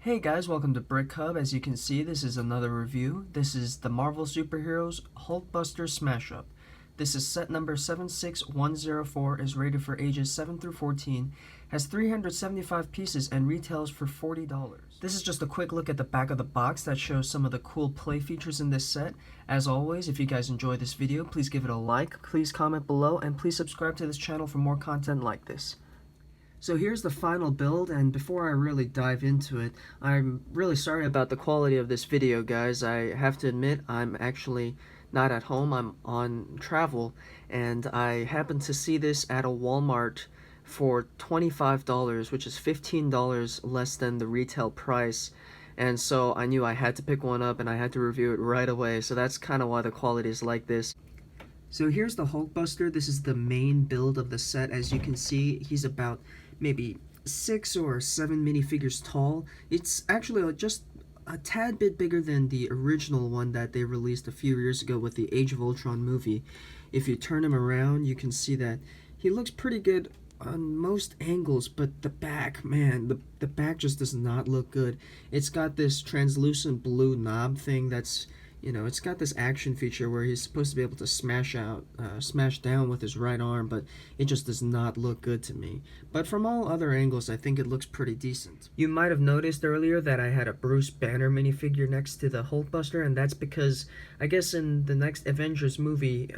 Hey guys, welcome to Brick Hub. As you can see, this is another review. This is the Marvel Superheroes Hulkbuster Smash Up. This is set number 76104, is rated for ages 7 through 14, has 375 pieces, and retails for $40. This is just a quick look at the back of the box that shows some of the cool play features in this set. As always, if you guys enjoyed this video, please give it a like, please comment below, and please subscribe to this channel for more content like this. So here's the final build, and before I really dive into it, I'm really sorry about the quality of this video, guys. I have to admit, I'm actually not at home, I'm on travel, and I happened to see this at a Walmart for $25, which is $15 less than the retail price. And so I knew I had to pick one up and I had to review it right away, so that's kind of why the quality is like this. So here's the Hulkbuster. This is the main build of the set. As you can see, he's about maybe 6 or 7 minifigures tall. It's actually just a tad bit bigger than the original one that they released a few years ago with the Age of Ultron movie. If you turn him around, you can see that he looks pretty good on most angles, but the back, man, the back just does not look good. It's got this translucent blue knob thing that's, you know, it's got this action feature where he's supposed to be able to smash down with his right arm, but it just does not look good to me. But from all other angles, I think it looks pretty decent. You might have noticed earlier that I had a Bruce Banner minifigure next to the Hulkbuster, and that's because I guess in the next Avengers movie,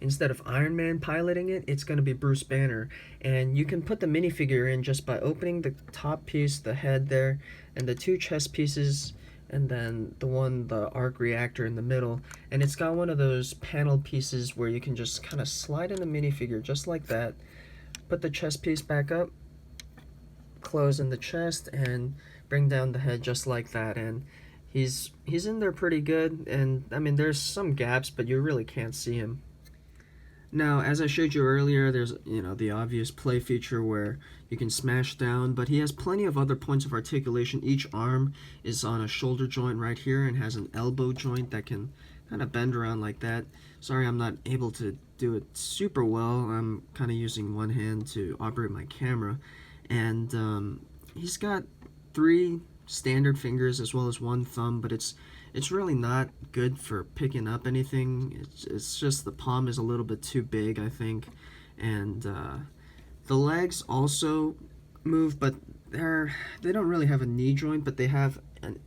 instead of Iron Man piloting it, it's going to be Bruce Banner. And you can put the minifigure in just by opening the top piece, the head there, and the 2 chest pieces, and then the arc reactor in the middle, and it's got one of those panel pieces where you can just kind of slide in the minifigure just like that, put the chest piece back up, close in the chest, and bring down the head just like that, and he's in there pretty good. And I mean, there's some gaps, but you really can't see him. Now, as I showed you earlier, there's, you know, the obvious play feature where you can smash down, but he has plenty of other points of articulation. Each arm is on a shoulder joint right here and has an elbow joint that can kind of bend around like that. Sorry, I'm not able to do it super well. I'm kind of using one hand to operate my camera. And he's got 3 standard fingers as well as 1 thumb, but it's really not good for picking up anything. It's just the palm is a little bit too big, I think. And the legs also move, but they don't really have a knee joint, but they have an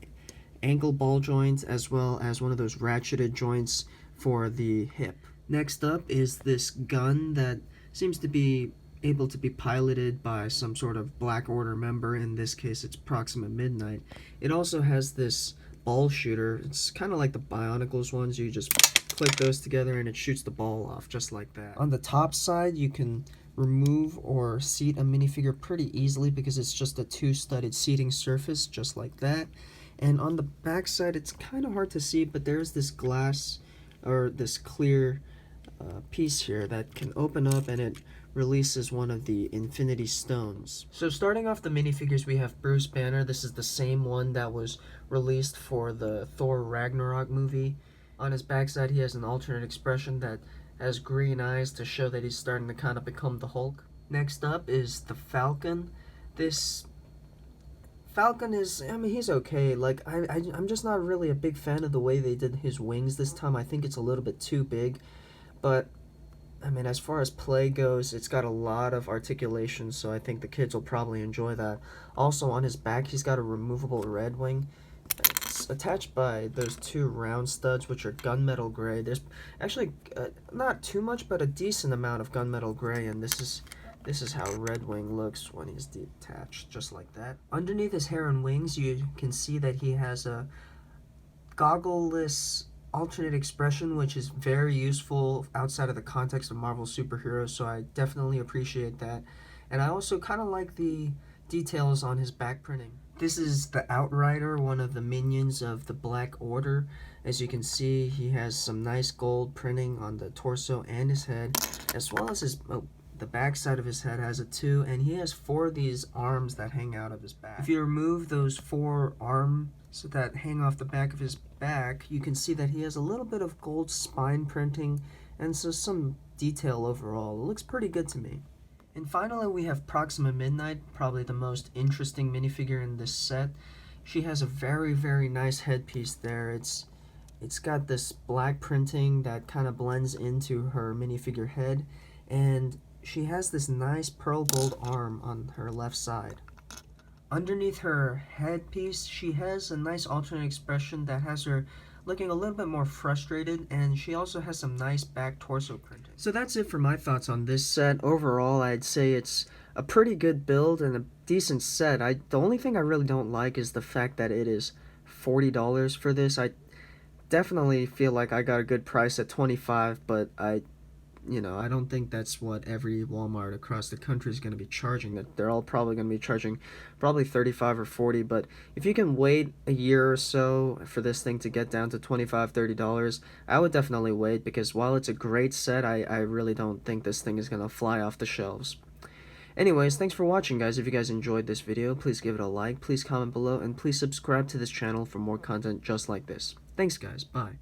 ankle ball joint as well as one of those ratcheted joints for the hip. Next up is this gun that seems to be able to be piloted by some sort of Black Order member. In this case, it's Proxima Midnight. It also has this ball shooter. It's kind of like the Bionicles ones. You just click those together and it shoots the ball off just like that. On the top side, you can remove or seat a minifigure pretty easily because it's just a 2-studded seating surface just like that. And on the back side, it's kind of hard to see, but there's this glass or this clear piece here that can open up, and it releases one of the Infinity Stones. So starting off the minifigures, we have Bruce Banner. This is the same one that was released for the Thor Ragnarok movie. On his backside, he has an alternate expression that has green eyes to show that he's starting to kind of become the Hulk. Next up is the Falcon. This Falcon is, I mean, he's okay. Like, I'm just not really a big fan of the way they did his wings this time. I think it's a little bit too big. But, I mean, as far as play goes, it's got a lot of articulation, so I think the kids will probably enjoy that. Also, on his back, he's got a removable red wing. It's attached by those 2 round studs, which are gunmetal gray. There's actually not too much, but a decent amount of gunmetal gray, and this is how Red Wing looks when he's detached, just like that. Underneath his hair and wings, you can see that he has a goggle-less alternate expression, which is very useful outside of the context of Marvel superheroes, so I definitely appreciate that. And I also kind of like the details on his back printing. This is the Outrider, one of the minions of the Black Order. As you can see, he has some nice gold printing on the torso and his head, as well as the back side of his head has it too, and he has 4 of these arms that hang out of his back. If you remove those 4 arms that hang off the back of his back, you can see that he has a little bit of gold spine printing and so some detail overall. It looks pretty good to me. And finally, we have Proxima Midnight, probably the most interesting minifigure in this set. She has a very nice headpiece there. It's got this black printing that kind of blends into her minifigure head, and she has this nice pearl gold arm on her left side. Underneath her headpiece, she has a nice alternate expression that has her looking a little bit more frustrated, and she also has some nice back torso printing. So that's it for my thoughts on this set. Overall, I'd say it's a pretty good build and a decent set. The only thing I really don't like is the fact that it is $40 for this. I definitely feel like I got a good price at $25, but I don't think that's what every Walmart across the country is going to be charging. That they're all probably going to be charging probably $35 or $40. But if you can wait a year or so for this thing to get down to $25, $30, I would definitely wait, because while it's a great set, I really don't think this thing is going to fly off the shelves. Anyways, thanks for watching, guys. If you guys enjoyed this video, please give it a like, please comment below, and please subscribe to this channel for more content just like this. Thanks, guys. Bye.